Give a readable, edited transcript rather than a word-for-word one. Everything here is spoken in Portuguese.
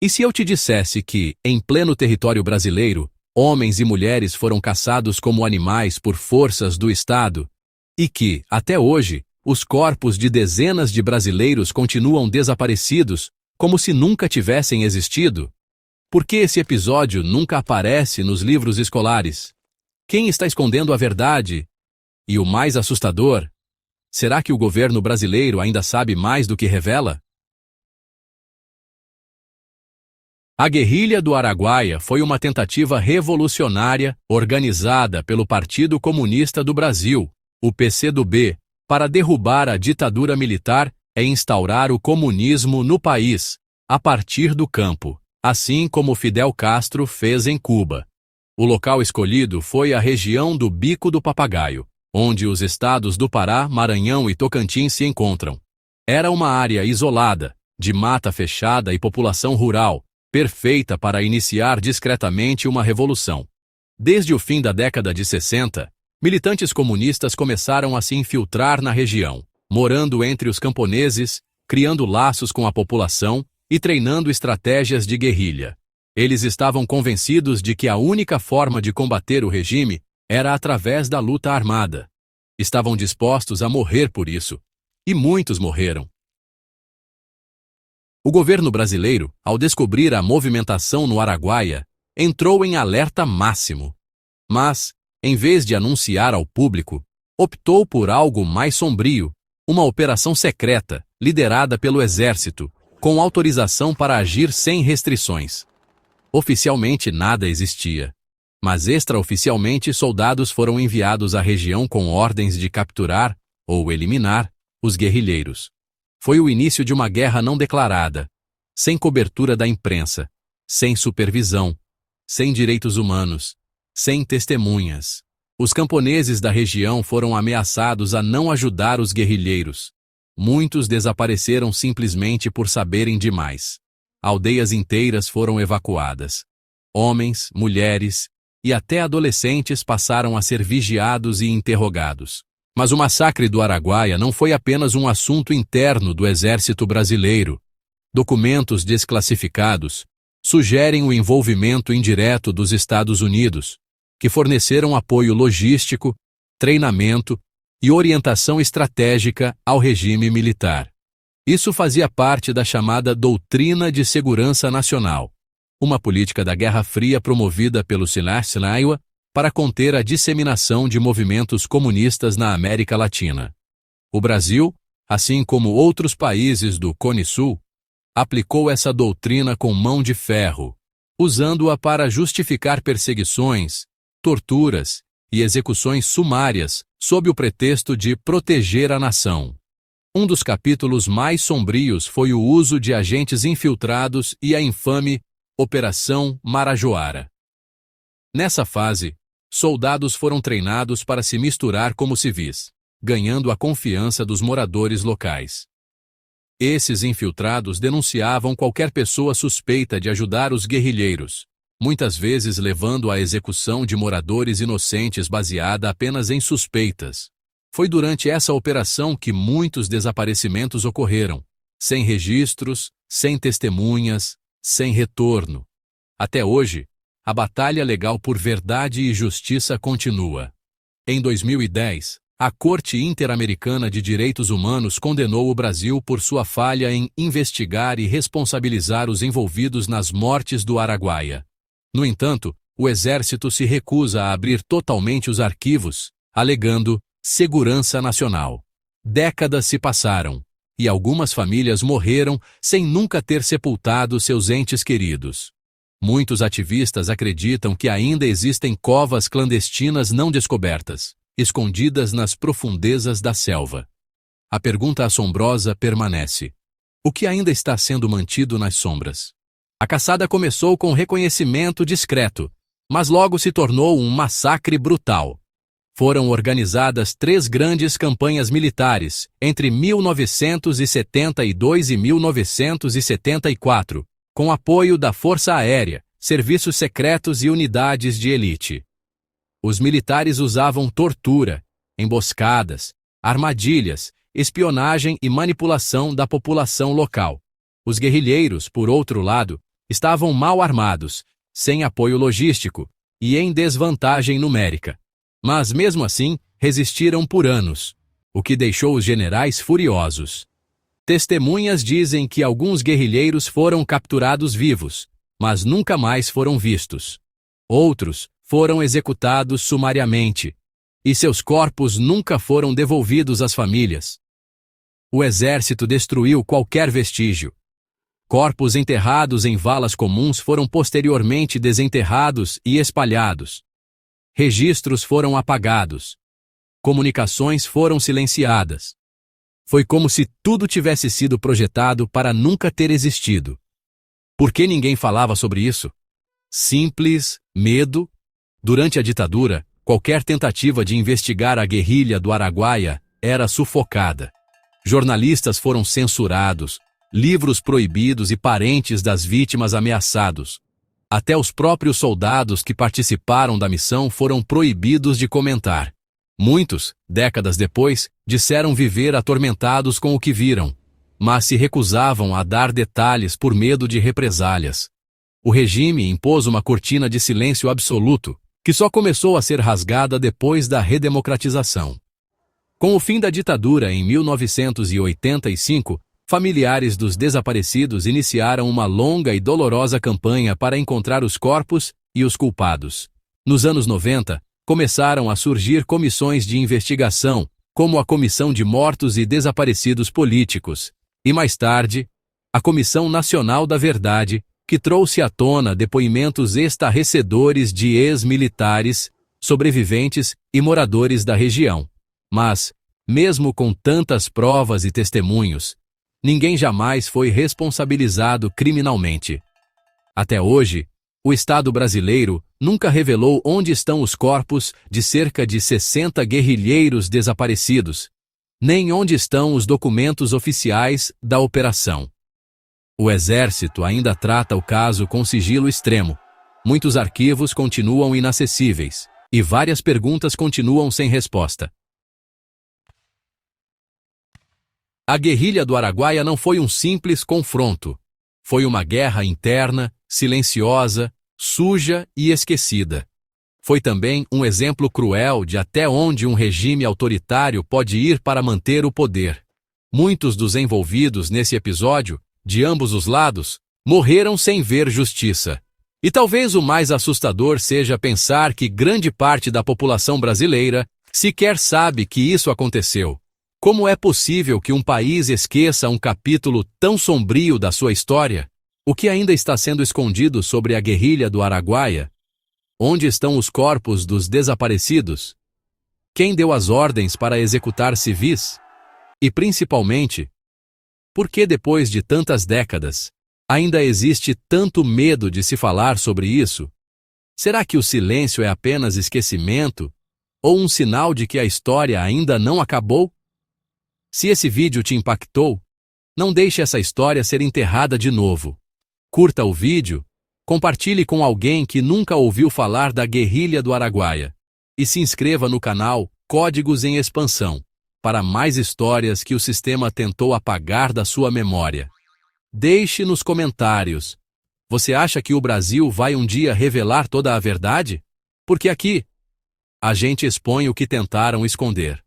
E se eu te dissesse que, em pleno território brasileiro, homens e mulheres foram caçados como animais por forças do Estado, e que, até hoje, os corpos de dezenas de brasileiros continuam desaparecidos, como se nunca tivessem existido? Por que esse episódio nunca aparece nos livros escolares? Quem está escondendo a verdade? E o mais assustador, será que o governo brasileiro ainda sabe mais do que revela? A Guerrilha do Araguaia foi uma tentativa revolucionária organizada pelo Partido Comunista do Brasil, o PCdoB, para derrubar a ditadura militar e instaurar o comunismo no país, a partir do campo, assim como Fidel Castro fez em Cuba. O local escolhido foi a região do Bico do Papagaio, onde os estados do Pará, Maranhão e Tocantins se encontram. Era uma área isolada, de mata fechada e população rural, perfeita para iniciar discretamente uma revolução. Desde o fim da década de 60, militantes comunistas começaram a se infiltrar na região, morando entre os camponeses, criando laços com a população e treinando estratégias de guerrilha. Eles estavam convencidos de que a única forma de combater o regime era através da luta armada. Estavam dispostos a morrer por isso, e muitos morreram. O governo brasileiro, ao descobrir a movimentação no Araguaia, entrou em alerta máximo. Mas, em vez de anunciar ao público, optou por algo mais sombrio, uma operação secreta, liderada pelo Exército, com autorização para agir sem restrições. Oficialmente nada existia, mas extraoficialmente soldados foram enviados à região com ordens de capturar, ou eliminar, os guerrilheiros. Foi o início de uma guerra não declarada, sem cobertura da imprensa, sem supervisão, sem direitos humanos, sem testemunhas. Os camponeses da região foram ameaçados a não ajudar os guerrilheiros. Muitos desapareceram simplesmente por saberem demais. Aldeias inteiras foram evacuadas. Homens, mulheres e até adolescentes passaram a ser vigiados e interrogados. Mas o massacre do Araguaia não foi apenas um assunto interno do Exército Brasileiro. Documentos desclassificados sugerem o envolvimento indireto dos Estados Unidos, que forneceram apoio logístico, treinamento e orientação estratégica ao regime militar. Isso fazia parte da chamada Doutrina de Segurança Nacional, uma política da Guerra Fria promovida pelo Eisenhower para conter a disseminação de movimentos comunistas na América Latina. O Brasil, assim como outros países do Cone Sul, aplicou essa doutrina com mão de ferro, usando-a para justificar perseguições, torturas e execuções sumárias sob o pretexto de proteger a nação. Um dos capítulos mais sombrios foi o uso de agentes infiltrados e a infame Operação Marajoara. Nessa fase, soldados foram treinados para se misturar como civis, ganhando a confiança dos moradores locais. Esses infiltrados denunciavam qualquer pessoa suspeita de ajudar os guerrilheiros, muitas vezes levando à execução de moradores inocentes baseada apenas em suspeitas. Foi durante essa operação que muitos desaparecimentos ocorreram, sem registros, sem testemunhas, sem retorno. Até hoje, a batalha legal por verdade e justiça continua. Em 2010, a Corte Interamericana de Direitos Humanos condenou o Brasil por sua falha em investigar e responsabilizar os envolvidos nas mortes do Araguaia. No entanto, o Exército se recusa a abrir totalmente os arquivos, alegando segurança nacional. Décadas se passaram, e algumas famílias morreram sem nunca ter sepultado seus entes queridos. Muitos ativistas acreditam que ainda existem covas clandestinas não descobertas, escondidas nas profundezas da selva. A pergunta assombrosa permanece: o que ainda está sendo mantido nas sombras? A caçada começou com reconhecimento discreto, mas logo se tornou um massacre brutal. Foram organizadas 3 grandes campanhas militares entre 1972 e 1974, com apoio da Força Aérea, serviços secretos e unidades de elite. Os militares usavam tortura, emboscadas, armadilhas, espionagem e manipulação da população local. Os guerrilheiros, por outro lado, estavam mal armados, sem apoio logístico e em desvantagem numérica. Mas, mesmo assim, resistiram por anos, o que deixou os generais furiosos. Testemunhas dizem que alguns guerrilheiros foram capturados vivos, mas nunca mais foram vistos. Outros foram executados sumariamente, e seus corpos nunca foram devolvidos às famílias. O exército destruiu qualquer vestígio. Corpos enterrados em valas comuns foram posteriormente desenterrados e espalhados. Registros foram apagados. Comunicações foram silenciadas. Foi como se tudo tivesse sido projetado para nunca ter existido. Por que ninguém falava sobre isso? Simples medo. Durante a ditadura, qualquer tentativa de investigar a guerrilha do Araguaia era sufocada. Jornalistas foram censurados, livros proibidos e parentes das vítimas ameaçados. Até os próprios soldados que participaram da missão foram proibidos de comentar. Muitos, décadas depois, disseram viver atormentados com o que viram, mas se recusavam a dar detalhes por medo de represálias. O regime impôs uma cortina de silêncio absoluto, que só começou a ser rasgada depois da redemocratização. Com o fim da ditadura em 1985, familiares dos desaparecidos iniciaram uma longa e dolorosa campanha para encontrar os corpos e os culpados. Nos anos 90, começaram a surgir comissões de investigação, como a Comissão de Mortos e Desaparecidos Políticos, e mais tarde, a Comissão Nacional da Verdade, que trouxe à tona depoimentos estarrecedores de ex-militares, sobreviventes e moradores da região. Mas, mesmo com tantas provas e testemunhos, ninguém jamais foi responsabilizado criminalmente. Até hoje, o Estado brasileiro nunca revelou onde estão os corpos de cerca de 60 guerrilheiros desaparecidos, nem onde estão os documentos oficiais da operação. O Exército ainda trata o caso com sigilo extremo. Muitos arquivos continuam inacessíveis, e várias perguntas continuam sem resposta. A guerrilha do Araguaia não foi um simples confronto. Foi uma guerra interna, silenciosa, suja e esquecida. Foi também um exemplo cruel de até onde um regime autoritário pode ir para manter o poder. Muitos dos envolvidos nesse episódio, de ambos os lados, morreram sem ver justiça. E talvez o mais assustador seja pensar que grande parte da população brasileira sequer sabe que isso aconteceu. Como é possível que um país esqueça um capítulo tão sombrio da sua história? O que ainda está sendo escondido sobre a guerrilha do Araguaia? Onde estão os corpos dos desaparecidos? Quem deu as ordens para executar civis? E, principalmente, por que depois de tantas décadas, ainda existe tanto medo de se falar sobre isso? Será que o silêncio é apenas esquecimento? Ou um sinal de que a história ainda não acabou? Se esse vídeo te impactou, não deixe essa história ser enterrada de novo. Curta o vídeo, compartilhe com alguém que nunca ouviu falar da guerrilha do Araguaia e se inscreva no canal Códigos em Expansão para mais histórias que o sistema tentou apagar da sua memória. Deixe nos comentários: você acha que o Brasil vai um dia revelar toda a verdade? Porque aqui, a gente expõe o que tentaram esconder.